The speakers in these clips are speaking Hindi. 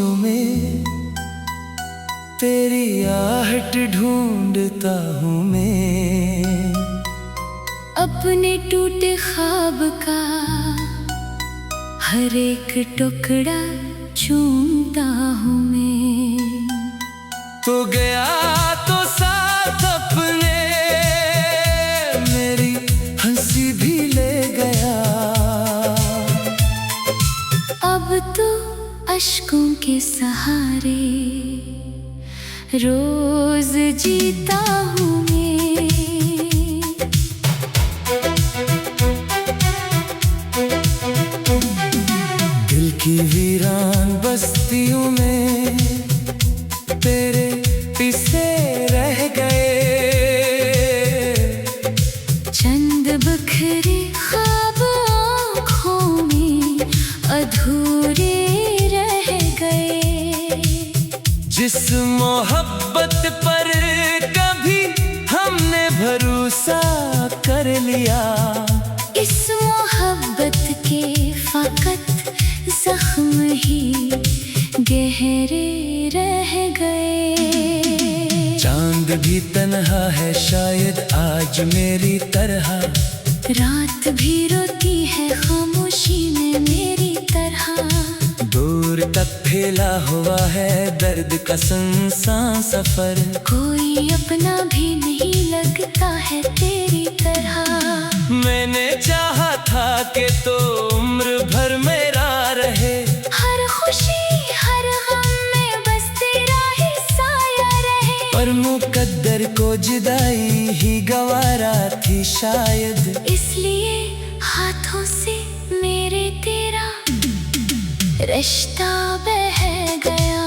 खामोशियों में तेरी आहट ढूंढता हूँ मैं। अपने टूटे ख्वाब का हर एक टुकड़ा चूमता हूँ मैं। तो गया तो साथ अपने मेरी हंसी भी ले गया। अब तो अश्कों के सहारे रोज जीता हूँ मैं। दिल की वीरान बस्तियों में तेरे पीछे रह गए। चंद बखरे ख्वाब आँखों में अधूरे रह गए। जिस मोहब्बत पर कभी हमने भरोसा कर लिया, इस मोहब्बत के फकत जख्म ही गहरे रह गए। चांद भी तन्हा है शायद आज मेरी तरह, रात भी रोती है खामोशी में मेरी तरह। दूर तक फैला हुआ है दर्द का सुनसान सफर, कोई अपना भी नहीं लगता है तेरी तरह। मैंने चाहा था कि तो उम्र भर मेरा रहे, हर खुशी हर गम में बस तेरा ही साया रहे। पर मुकद्दर को जुदाई ही गवारा थी शायद, इसलिए हाथों से मेरे तेरा रिश्ता बह गया।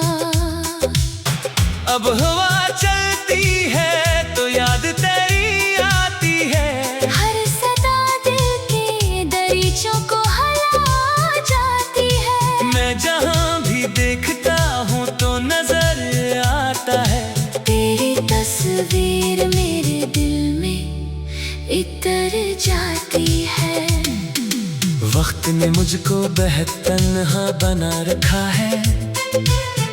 अब हवा चलती है तो याद तेरी आती है, हर सदा दिल के दरीचों को हला जाती है। मैं जहाँ भी देखता हूँ तो नजर आता है, तेरी तस्वीर मेरे दिल में इतर जाती है। वक्त ने मुझको बेहद तन्हा बना रखा है,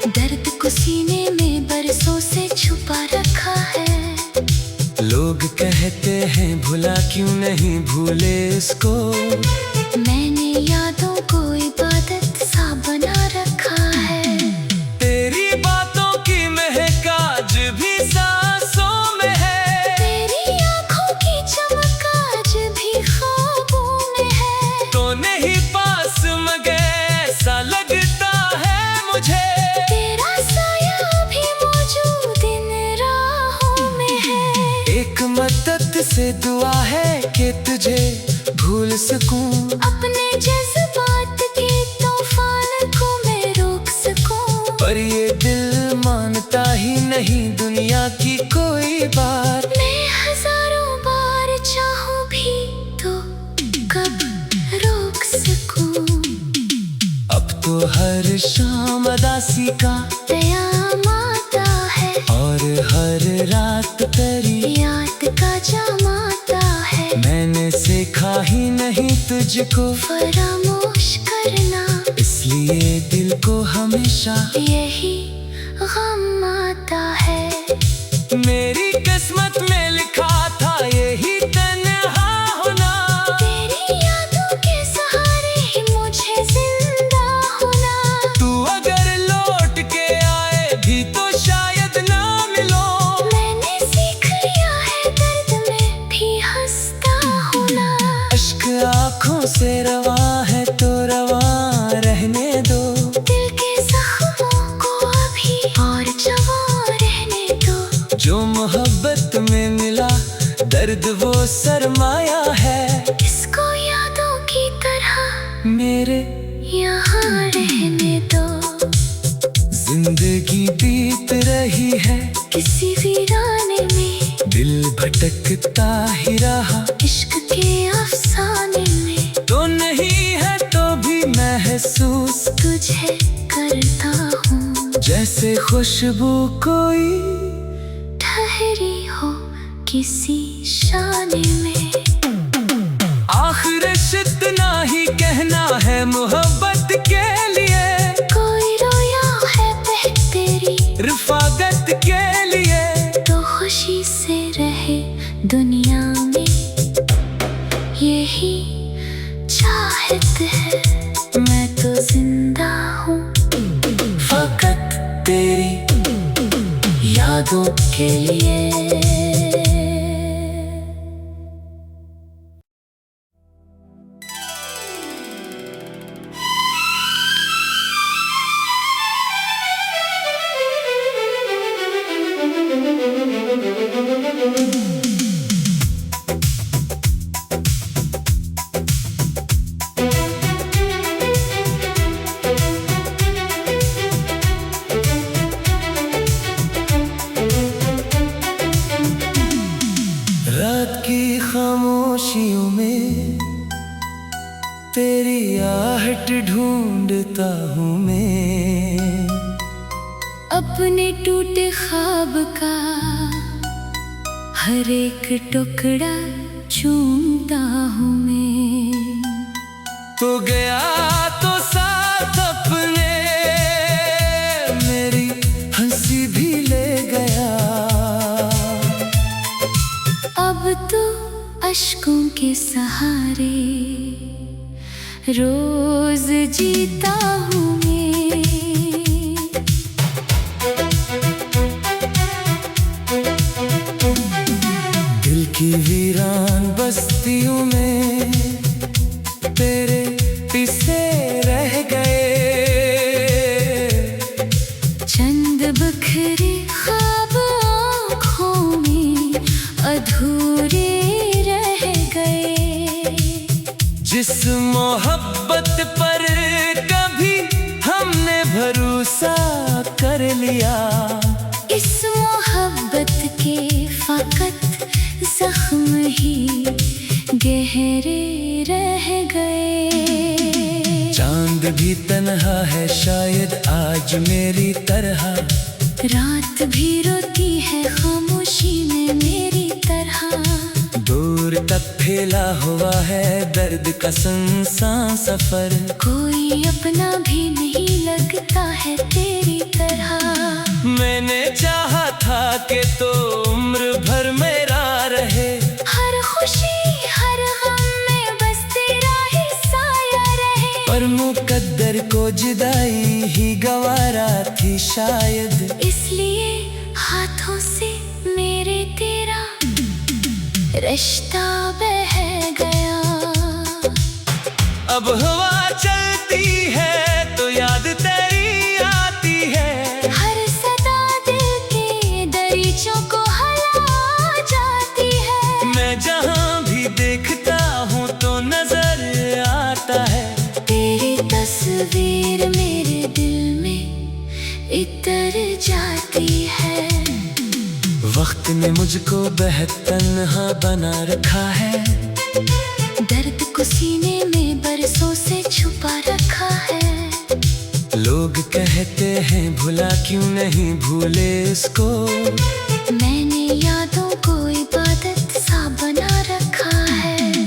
दर्द को सीने में बरसों से छुपा रखा है। लोग कहते हैं भुला क्यों नहीं भूले इसको, मैंने यादों को इबादत सा बना रखा है। तेरी बातों की महक आज भी सांसों में है, तेरी आँखों की चमक आज भी ख्वाबों में है। तो नहीं पास मगर ऐसा लगता है मुझे, तेरा साया भी मौजूद इन राहों में है। एक मदद से दुआ है कि तुझे भूल सकूं, अपने जज्बात के तूफान को मैं रोक सकूं। पर ये दिल मानता ही नहीं दुनिया की कोई बात। मैं हजारों बार चाहूं भी तो कब रोक सकूं। अब तो हर शाम उदासी का क़याम आता है और हर रात तेरी याद का जाम आता है। मैंने सीखा ही नहीं तुझको फरामोश करना, इसलिए दिल को हमेशा यही गम आता है। मेरी किस्मत में लिखा था यही तन्हा होना, तेरी यादों के सहारे ही मुझे जिंदा होना। तू अगर लौट के आए भी तो शायद ना मिलो, मैंने सीख लिया है दर्द में भी हंसता होना। अश्क आँखों से रवा है तो रवा रहने दो, दिल के जख्मों को अभी और जवां रहने दो। जो मोहब्बत में मिला दर्द वो सरमाया है, इसको यादों की तरह मेरे यहाँ रहने दो। जिंदगी बीत रही है किसी वीराने में, दिल भटकता ही रहा इश्क के अफसाने में। तो नहीं है तो भी महसूस तुझे करता हूँ जैसे खुशबू कोई ठहरी हो किसी शाने में। आखिर इतना ही कहना है मोहब्बत के लिए, कोई रोया है तेरी यादों के लिए। रात की खामोशियों में तेरी आहट ढूंढता हूँ मैं, अपने टूटे ख्वाब का हर एक टुकड़ा चूमता हूँ मैं। तो गया तो साथ अपने मेरी हंसी भी ले गया। अब तो अश्कों के सहारे रोज जीता हूँ मैं। दिल की वीरान बस्तियों में तेरे पीछे रह गए। चंद बखरे ख्वाब आँखों में अधूरे रह गए। जिस मोहब्बत पर कभी हमने भरोसा कर लिया, इस मोहब्बत के फकत जख्म ही गहरे रह गए। चांद भी तन्हा है शायद आज मेरी तरह, रात भी रोती है खामोशी में मेरी तरह। दूर तक फैला हुआ है दर्द का सुनसान सफर, कोई अपना भी नहीं लगता है तेरी तरह। मैंने चाहा था कि तो उम्र भर मेरा रहे, हर खुशी हर गम में बस तेरा ही साया रहे। पर मुकद्दर को जुदाई ही गवारा थी शायद, इसलिए हाथों से मेरे तेरा रिश्ता बह गया। अब हवा चलती है तो याद तेरी आती है, हर सदा दिल के दरीचों को हला जाती है। मैं जहाँ भी देखता हूँ तो नजर आता है, तेरी तस्वीर मेरे दिल में इतर जाती है। वक्त ने मुझको बेहद तन्हा बना रखा है, दर्द को सीने में बरसों से छुपा रखा है। लोग कहते हैं भुला क्यों नहीं भूले इसको, मैंने यादों को इबादत सा बना रखा है।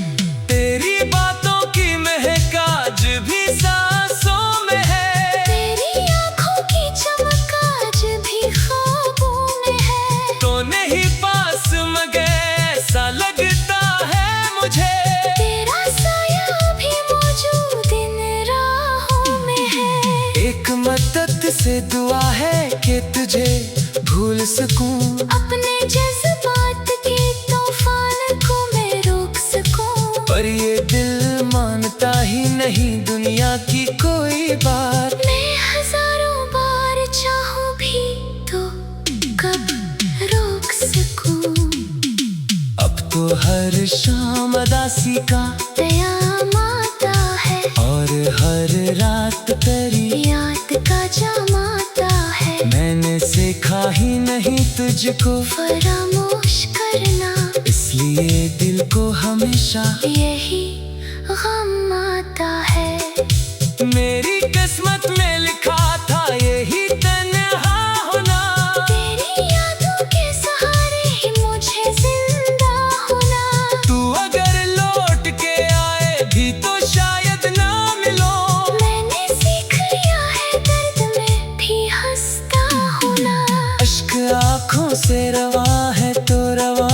तेरी बातों की महक आज भी सांसों में है, तेरी आँखों की चमक आज भी ख्वाबों में है। तो नहीं पास मगर ऐसा लगता है मुझे, तेरा साया भी मौजूद इन राहों में है। एक मदद से दुआ है कि तुझे भूल सकूं, अपने जज्बात के तूफान को मैं रोक सकूं। पर ये दिल मानता ही नहीं दुनिया की कोई बात। मैं हजारों बार चाहूं भी तो कब रोक सकूं। अब तो हर शाम उदासी का क़याम आता है, और हर रात तेरी याद का जाम आता है। मैंने सीखा ही नहीं तुझको फरामोश करना, इसलिए दिल को हमेशा यही गम आता है। मेरी किस्मत में लिखा था यही तन्हा होना, तेरी यादों के सहारे ही मुझे जिंदा होना। तू अगर लौट के आए भी तो शायद ना मिलो, मैंने सीख लिया है दर्द में भी हंसता होना। अश्क आँखों से रवा है तो रवा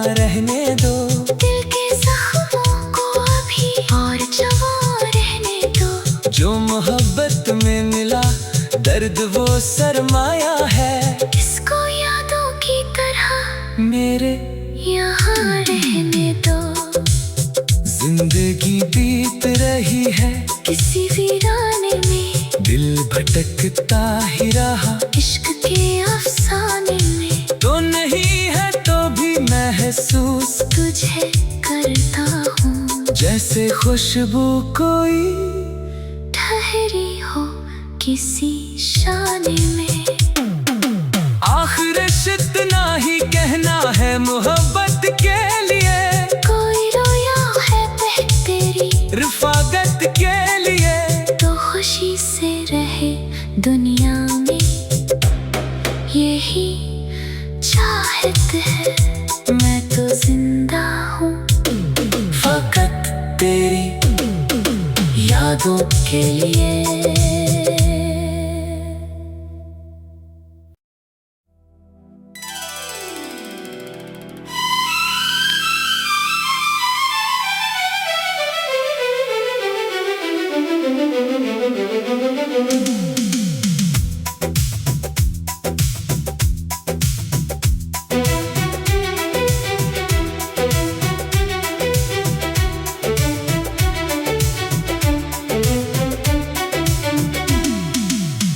रहने दो, दिल के जख्मों को अभी और जवां रहने दो। जो मोहब्बत में मिला सरमाया है, इसको यादों की तरह मेरे यहाँ रहने दो। जिंदगी बीत रही है, किसी वीराने में दिल भटकता ही रहा। इश्क के अफसाने में तो नहीं है तो भी महसूस तुझे करता हूँ, जैसे खुशबू कोई ठहरी हो किसी शाने में। आखिर इतना ही कहना है मोहब्बत के लिए, कोई रोया है तेरी रफाकत के लिए। तो खुशी से रहे दुनिया में, यही चाहत है। मैं तो जिंदा हूँ फकत तेरी यादों के लिए।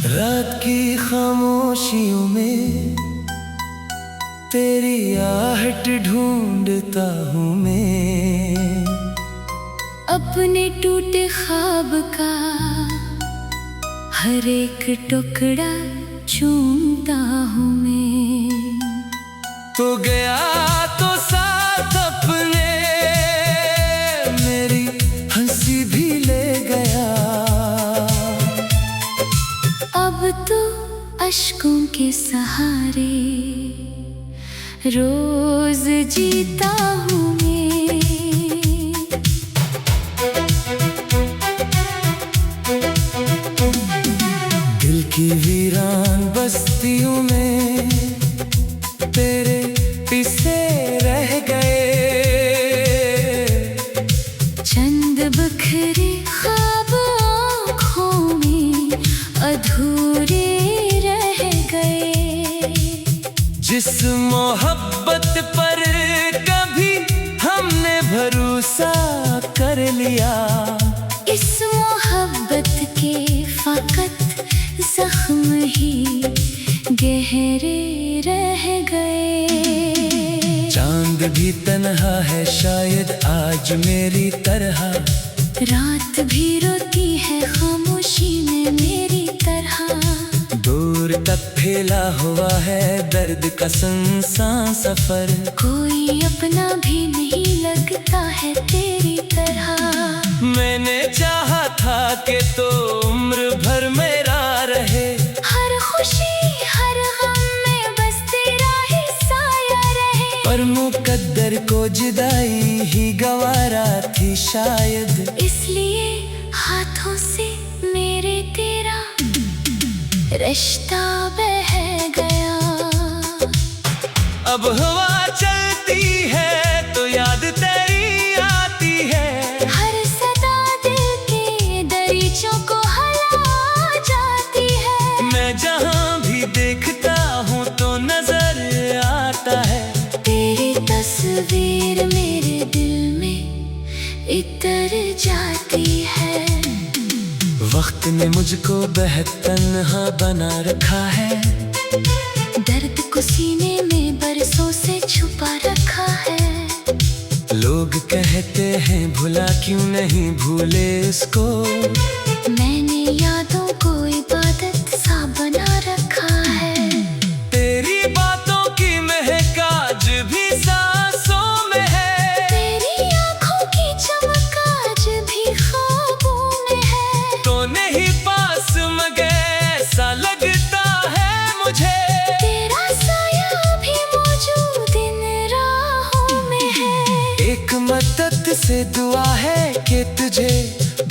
रात की खामोशियों में तेरी आहट ढूंढता हूँ मैं, अपने टूटे ख्वाब का हर एक टुकड़ा चूमता हूँ मैं। तो गया तो साथ अपने मेरी हंसी भी ले गया। अब तो अश्कों के सहारे रोज जीता हूँ मैं। दिल की वीरान बस्तियों में तेरे पीछे रह गए, चंद बिखरे ख्वाब आँखों में अधूरे रह गए। जिस मोहब्बत पर कभी हमने भरोसा कर लिया, इस मोहब्बत के फकत जख्म ही गहरे रह गए। चांद भी तन्हा है शायद आज मेरी तरह, रात भी रोती है खामोशी में मेरी तरह। दूर तक फैला हुआ है दर्द का सुनसान सफर, कोई अपना भी नहीं लगता है तेरी तरह। मैंने चाहा था कि तो उम्र भर मेरा रहे, हर खुशी हर गम में बस तेरा ही साया रहे। पर मुकद्दर को जुदाई ही गवारा थी शायद, इसलिए हाथों से मेरे तेरा रिश्ता बह गया। अब हवा चलती है तो याद तेरी आती है, हर सदा दिल के दरीचों को हला जाती है। मैं जहाँ भी देखता हूँ तो नजर आता है, तेरी तस्वीर मेरे दिल में इतर जाती है। वक्त ने मुझको बेहद तन्हा बना रखा है, दर्द को सीने में बरसों से छुपा रखा है। लोग कहते हैं भुला क्यों नहीं भूले इसको, मैंने यादों को इबादत सा बना रखा है। तेरी बातों की महक आज भी सांसों में है, तेरी आँखों की चमक आज भी ख्वाबों में है। तो नहीं पास मगर ऐसा लगता है मुझे, तेरा साया भी मौजूद इन राहों में है। एक मदद से दुआ है कि तुझे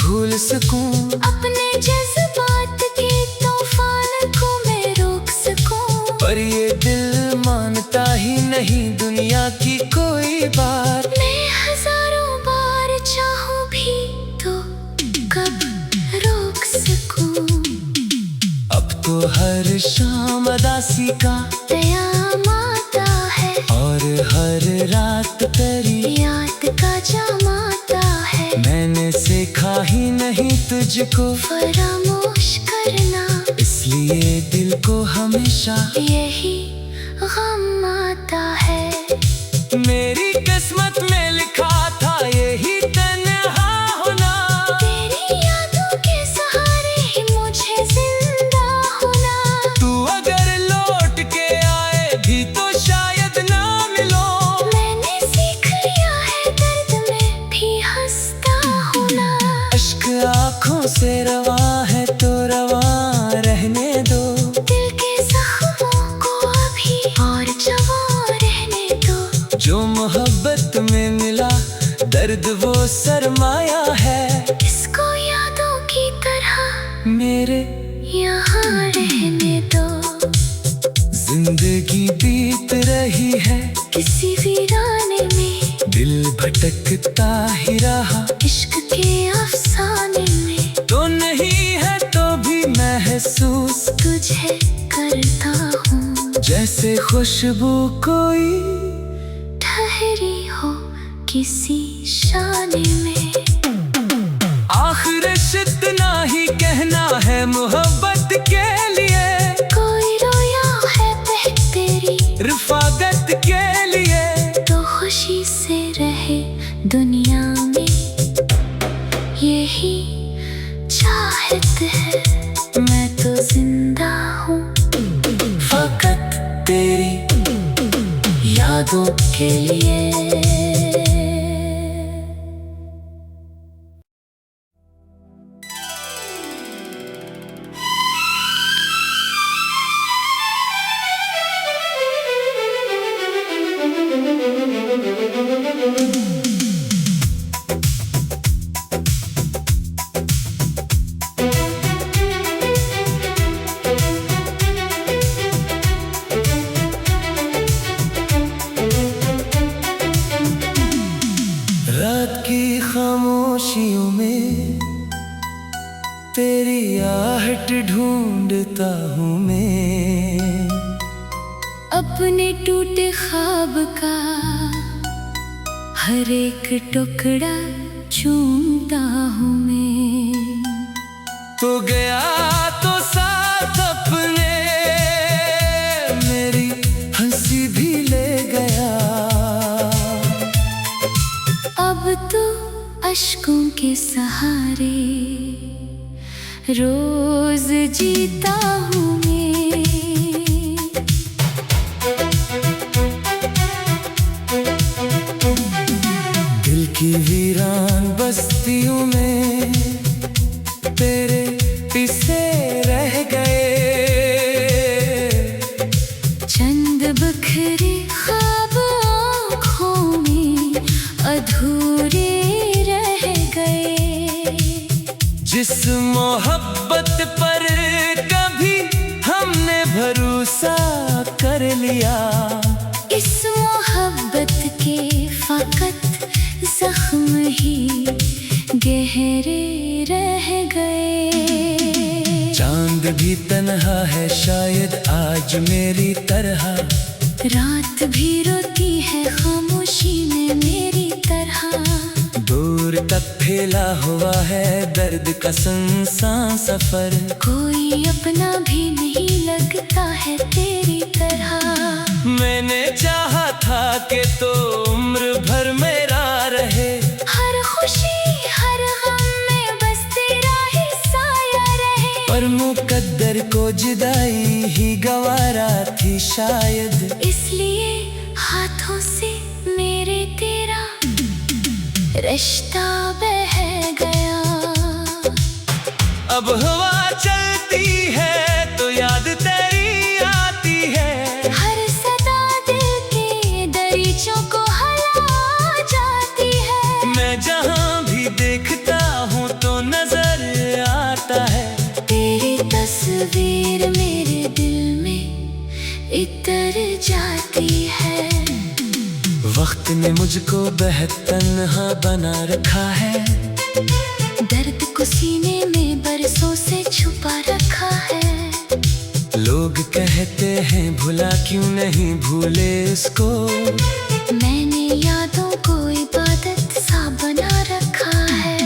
भूल सकूं, अपने जज्बात के तूफान को मैं रोक सकूं। पर ये दिल मानता ही नहीं दुनिया की कोई बात। मैं हजारों बार चाहूं भी तो कब रोक सकूं। अब तो हर शाम अदासी का प्याम आता है, और हर रात तेरी याद का जाम आता है। मैंने सीखा ही नहीं तुझको फरामोश करना, इसलिए दिल को हमेशा यही गम आता है। मेरी किस्मत में लिखा था यही तन्हा होना, तेरी यादों के सहारे ही मुझे जिंदा होना। तू अगर लौट के आए भी तो शायद ना मिलो। मैंने सीख लिया है दर्द में भी हंसता होना। अश्क आँखों से रवा है तो रवा रहने दो, दिल के जख्मों को अभी और जवां रहने दो। जो मोहब्बत में मिला दर्द वो सरमाया है, इसको यादों की तरह मेरे यहाँ रहने दो। जिंदगी बीत रही है किसी वीराने में, दिल भटकता ही रहा, इश्क के अफसाने में। तो नहीं है तो भी महसूस तुझे करता हूँ जैसे खुशबू कोई ठहरी हो किसी शाने में। आखिर इतना ही कहना है मोहब्बत के लिए, कोई रोया है तेरी रफाकत के लिए। तो खुशी से रहे दुनिया में, यही चाहत है। मैं तो जिंदा हूँ फकत तेरी यादों के लिए। रात की खामोशियों में तेरी आहट ढूंढता हूँ मैं, अपने टूटे ख्वाब का हर एक टुकड़ा चूमता हूँ मैं। तो गया तो साथ अपने मेरी हंसी भी ले गया, अब तो अश्कों के सहारे रोज जीता हूँ मैं। दिल की वीरान बस्तियों में तेरे किस्से रह गए, चंद बखरे ख्वाब आँखों में अधूरे रह गए। जिस मोहब्बत पर कभी हमने भरोसा कर लिया, इस मोहब्बत के फकत जख्म ही गहरे रह गए। चांद भी तन्हा है शायद आज मेरी तरह, रात भी रोती है खामोशी में मेरी तरह। दूर तक फैला हुआ है दर्द का सुनसान सफर, कोई अपना भी नहीं लगता है तेरी तरह। मैंने चाहा था कि तो उम्र भर मेरा रहे, हर खुशी हर गम में बस तेरा ही साया रहे। पर मुकद्दर को जुदाई ही गवारा थी शायद, इसलिए हाथों से मेरे तेरा रिश्ता बह गया। अब हवा चलती है तो याद तेरी आती है, हर सदा दिल के दरीचों को हला जाती है। मैं जहाँ भी देखता हूँ तो नजर आता है, तेरी तस्वीर मेरे दिल में इतर जाती है। वक्त ने मुझको बेहद तन्हा बना रखा है, दर्द को सीने में बरसों से छुपा रखा है। लोग कहते हैं भुला क्यों नहीं भूले इसको। मैंने यादों को इबादत सा बना रखा है।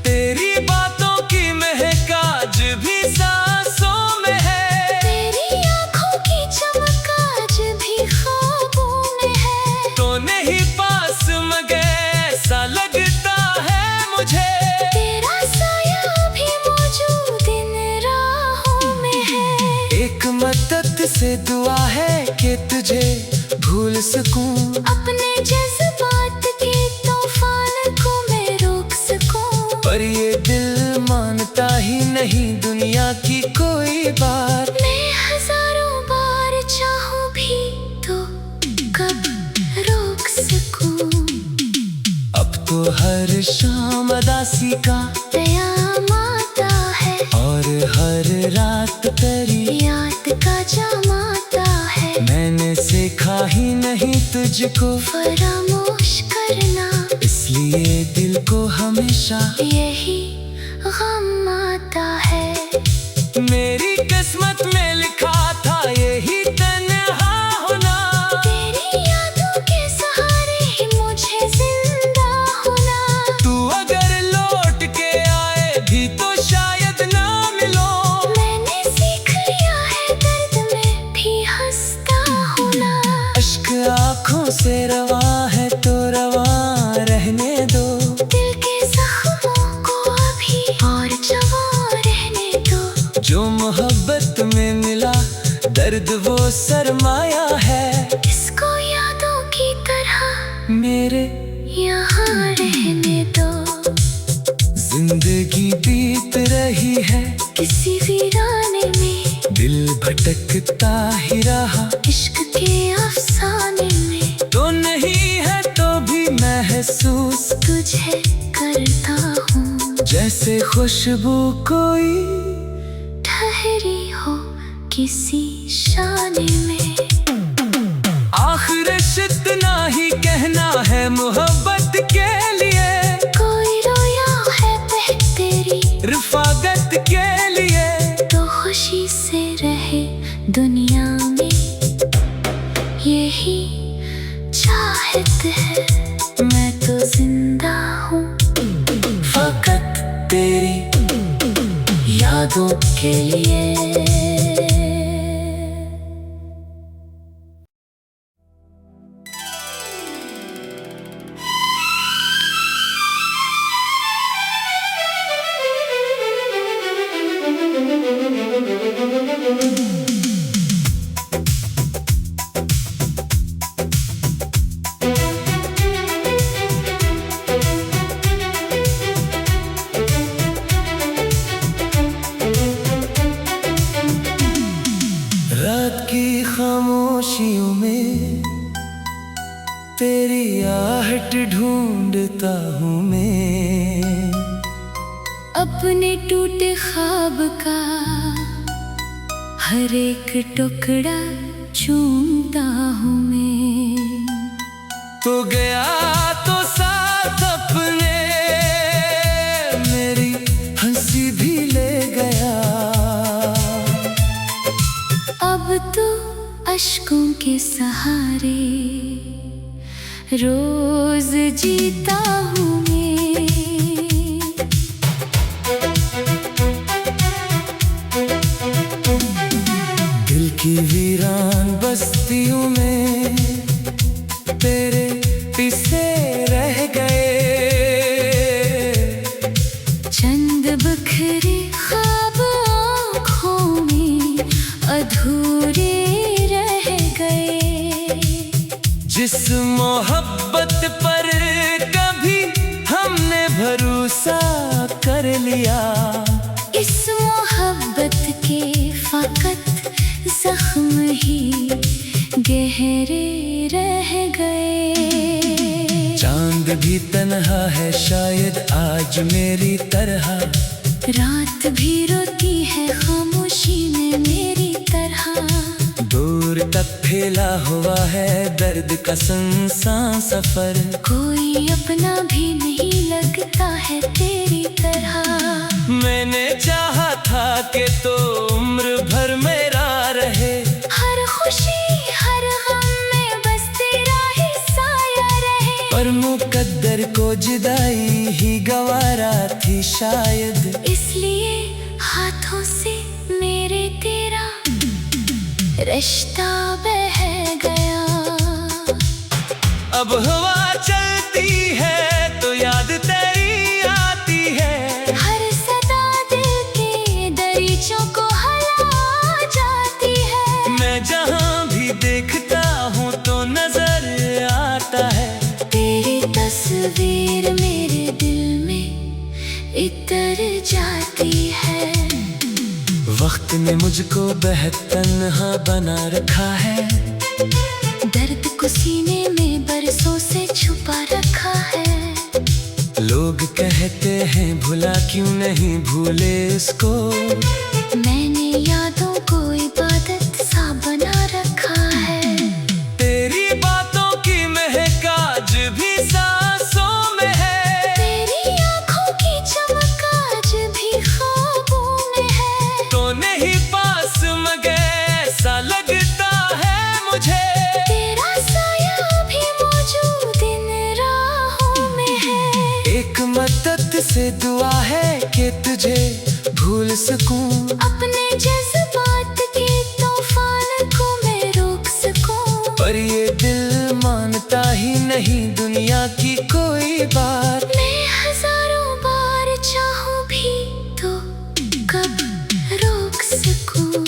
तेरी बातों की महक आज भी सांसों में है। तेरी आँखों की चमक आज भी ख्वाबों में है। तो नहीं पास मगर ऐसा लगता है मुझे। तेरा साया भी मौजूद इन राहों में है। एक मदद से दुआ है कि तुझे भूल सकूं। अपने जज्बात के तूफान को मैं रोक सकूं। पर ये दिल मानता ही नहीं दुनिया की कोई बात। मैं हजारों बार चाहूं भी तो कब रोक सकूं। अब तो हर शाम अदासी का क़याम आता है और हर रात तेरी याद का जाम आता है। मैंने सीखा ही नहीं तुझको फरामोश करना, इसलिए दिल को हमेशा यही गम आता है। मेरी किस्मत में लिखा था यही तन्हा होना। तेरी यादों के सहारे ही मुझे जिंदा होना। तू अगर लौट के आए भी तो शायद ना मिलो। मैंने सीख लिया है दर्द में भी हंसता होना। अश्क आँखों से रवा है तो रवा रहने दो। दिल के जख्मों को अभी और जवां रहने दो। जो मोहब्बत में मिला दर्द वो सरमाया है। इसको यादों की तरह मेरे यहाँ रहने दो। जिंदगी बीत रही है किसी वीराने में, दिल भटकता ही रहा। इश्क के अफसाने में तो नहीं है तो भी महसूस तुझे करता हूँ। जैसे खुशबू कोई ठहरी हो किसी शाने में। आखिर इतना ही कहना है मोहब्बत के लिए। कोई रोया है बह तेरी रफाकत के लिए। तो खुशी से रहे दुनिया में, यही चाहत है। मैं तो जिंदा हूँ फकत तेरी यादों के लिए। रात की खामोशियों में तेरी आहट ढूंढता हूँ मैं। अपने टूटे ख्वाब का हर एक टुकड़ा चूमता हूँ मैं। तो गया तो साथ अपने मेरी हंसी भी ले गया। अब तो अश्कों के सहारे रोज जीता हूँ मैं। दिल की वीरान बस्तियों में तेरे पीछे रह गए। चंद बखरे ख्वाब आँखों में अधूरे रह गए। जिस मोहब्बत पर कभी हमने भरोसा कर लिया। इस मोहब्बत के फकत जख्म ही गहरे रह गए। चांद भी तन्हा है शायद आज मेरी तरह। रात भी रोती है खामोशी में मेरी तरह। दूर तक फैला हुआ है दर्द का सुनसान सफर। कोई अपना भी नहीं लगता है तेरी तरह। मैंने चाहा था कि तो उम्र भर मेरा रहे। हर खुशी हर गम में बस तेरा ही साया रहे। पर मुकद्दर को जुदाई ही गवारा थी शायद, इसलिए हाथों से मेरे तेरा रिश्ता बह गया। अब हवा चलती है तो याद तेरी आती है। हर सदा दिल के दरीचों को हला जाती है। मैं जहाँ भी देखता हूँ तो नजर आता है। तेरी तस्वीर मेरे दिल में इतर जाती है। वक्त ने मुझको बेहद तन्हा बना रखा है। दर्द को सीने में बरसों से छुपा रखा है। लोग कहते हैं भुला क्यों नहीं भूले इसको। मैंने यादों को इबादत सा बना रखा है। तेरी बातों की महक आज भी सांसों में है। तेरी आँखों की चमक आज भी ख्वाबों में है। तो नहीं पास मगर ऐसा लगता है मुझे। तेरा साया भी मौजूद इन राहों में है। एक मदद से दुआ है कि तुझे भूल सकूं। अपने जज्बात के तूफान को मैं रोक सकूं। पर ये दिल मानता ही नहीं दुनिया की कोई बात। मैं हजारों बार चाहूं भी तो कब रोक सकूं।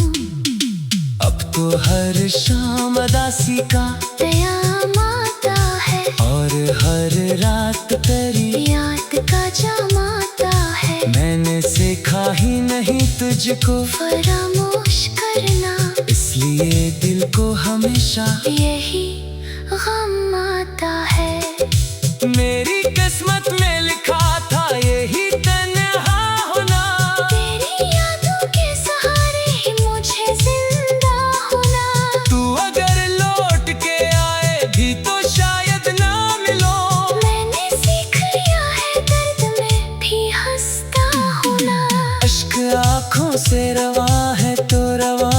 अब तो हर शाम उदासी का क़याम आता है। और हर रात तेरी याद का जाम आता है। मैंने सीखा ही नहीं तुझको फरामोश करना, इसलिए दिल को हमेशा यही गम आता है। मेरी किस्मत में लिखा था यही तन्हा होना। तेरी यादों के सहारे ही मुझे जिंदा होना। तू अगर लौट के आए भी तो शायद ना मिलो। मैंने सीख लिया है दर्द में भी हंसता होना। अश्क आँखों से रवा है तो रवा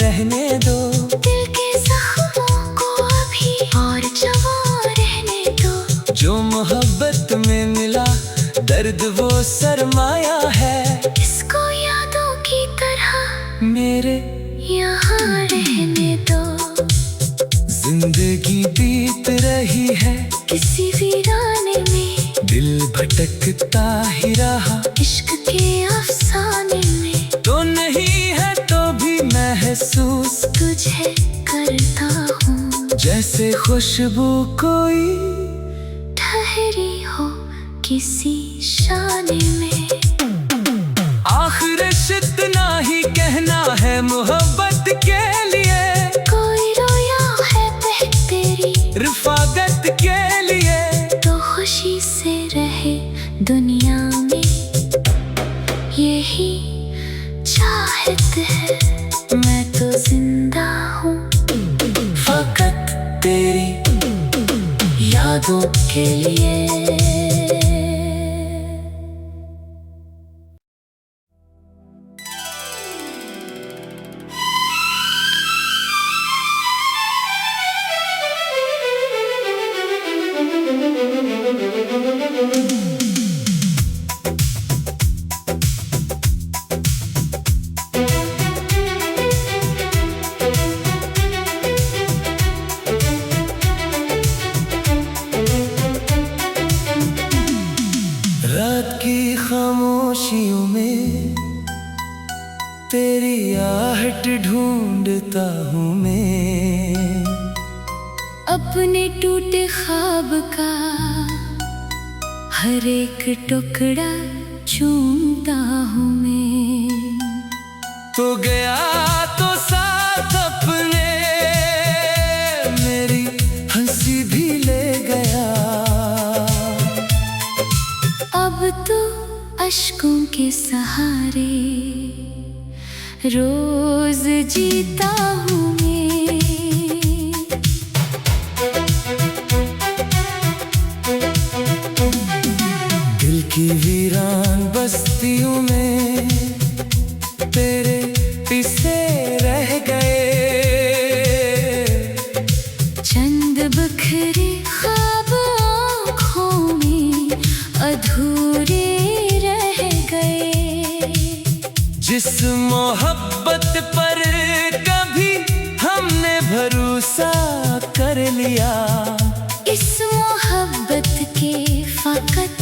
रहने दो। दिल के जख्मों को अभी और जवां रहने दो। जो मोहब्बत में मिला दर्द वो सरमाया है। इसको यादों की तरह मेरे यहाँ रहने दो। जिंदगी बीत रही है किसी वीराने में, दिल भटकता ही रहा। इश्क के अफसाने में तो नहीं है तो भी महसूस तुझे करता हूँ। जैसे खुशबू कोई ठहरी हो किसी शाने में। आखिर इतना ही कहना है मोहब्बत के लिए। कोई रोया है तेरी रफाकत के लिए। तो खुशी से रहे दुनिया में, यही चाहत है। मैं तो जिंदा हूँ फकत तेरी यादों के लिए। रात की खामोशियों में तेरी आहट ढूंढता हूँ मैं। अपने टूटे ख्वाब का हर एक टुकड़ा चूमता हूँ मैं। तो गया तो साथ अपने मेरी हंसी भी ले गया। अब तो अश्कों के सहारे रोज जीता हूँ मैं। दिल की वीरान बस्तियों में मोहब्बत पर कभी हमने भरोसा कर लिया। इस मोहब्बत के फकत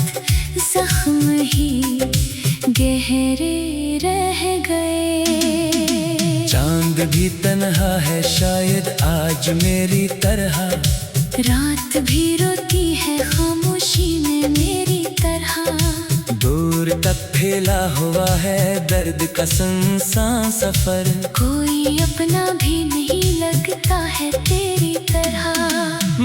जख्म ही गहरे रह गए। चांद भी तन्हा है शायद आज मेरी तरह, रात भी रोती है खामोशी में मेरी तरह। दूर तक फैला हुआ है दर्द का सुनसान सफर, कोई अपना भी नहीं लगता है तेरी तरह।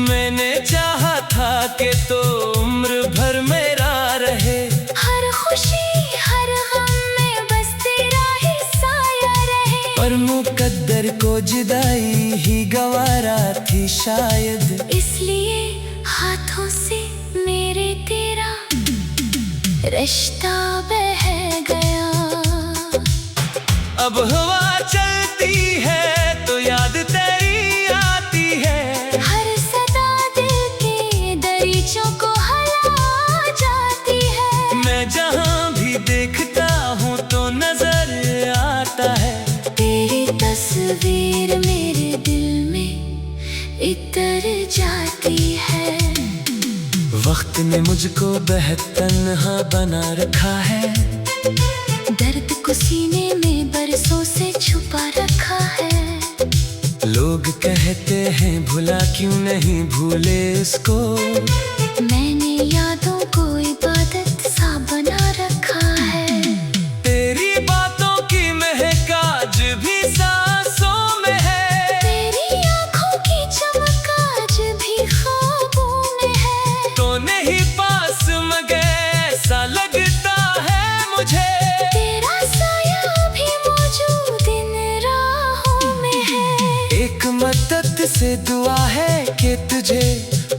मैंने चाहा था कि तो उम्र भर मेरा रहे, हर खुशी हर गम में बस तेरा ही साया रहे। पर मुकद्दर को जुदाई ही गवारा थी शायद, इसलिए हाथों से मेरे तेरा रिश्ता बह गया। अब हवा चलती है तो याद तेरी आती है, हर सदा दिल के दरीचों को हला जाती है। मैं जहाँ भी देखता हूँ तो नजर आता है, तेरी तस्वीर मेरे दिल में इतर जाती है। वक्त ने मुझको बेहद तन्हा बना रखा है, दर्द को सीने में बरसों से छुपा रखा है। लोग कहते हैं भुला क्यों नहीं भूले इसको, मैंने यादों को इबादत सा बना रखा है। तेरी बातों की महक आज भी सांसों में है, तेरी आँखों की चमक आज भी ख्वाबों में है। तो नहीं पास मगर ऐसा लगता है मुझे, तेरा साया भी मौजूद इन राहों में है। एक मदद से दुआ है कि तुझे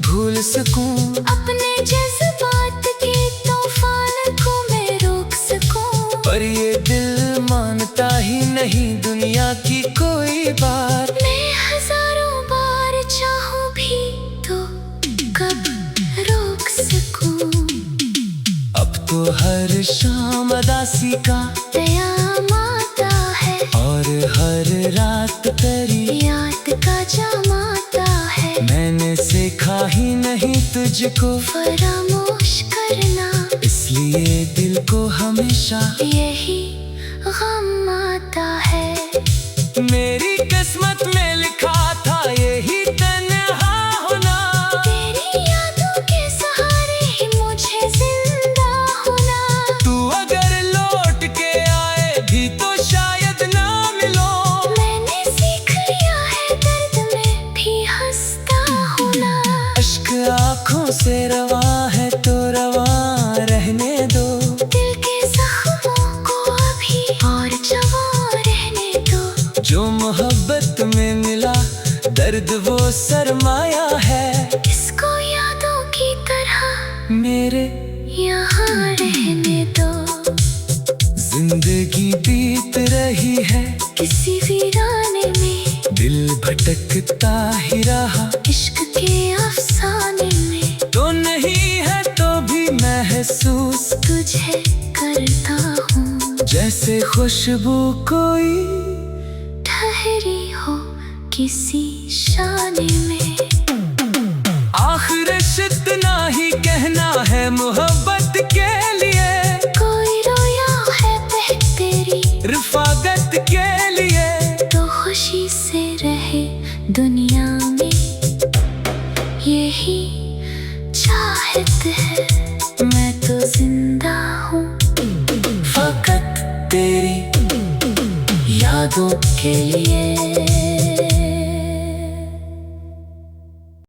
भूल सकूं, अपने जज्बात के तूफान को मैं रोक सकूं। पर ये दिल मानता ही नहीं दुनिया की कोई बात। मैं हजारों बार चाहूं भी तो कब रोक सकूं। अब तो हर शाम उदासी का क़याम आता है, और हर रात तेरी याद का जाम आता है। मैंने सीखा ही नहीं तुझको फरामोश करना, इसलिए दिल को हमेशा यही गम आता है। मेरी किस्मत में लिखा था यही तन्हा होना, तेरी यादों के सहारे ही मुझे जिंदा होना। तू अगर लौट के आए भी तो शायद ना मिलो, मैंने सीख लिया है दर्द में भी हंसता होना। अश्क आँखों से रवा है तो रवा रहने दो, दिल के जख्मों को अभी और जवां रहने दो। जो मोहब्बत में मिला दर्द वो सरमाया है, इसको यादों की तरह मेरे यहाँ रहने दो। जिंदगी बीत रही है किसी वीराने में, दिल भटकता ही रहा, इश्क के अफसाने में। तो नहीं है तो भी महसूस तुझे करता हूँ जैसे खुशबू कोई ठहरी हो किसी शाने में। आखिर इतना ही कहना है मोहब्बत के लिए, कोई रोया है बह तेरी रफाकत के लिए, तो खुशी से रहे दुनिया में, यही चाहत है। मैं तो जिंदा हूँ फकत तेरी यादों के लिए।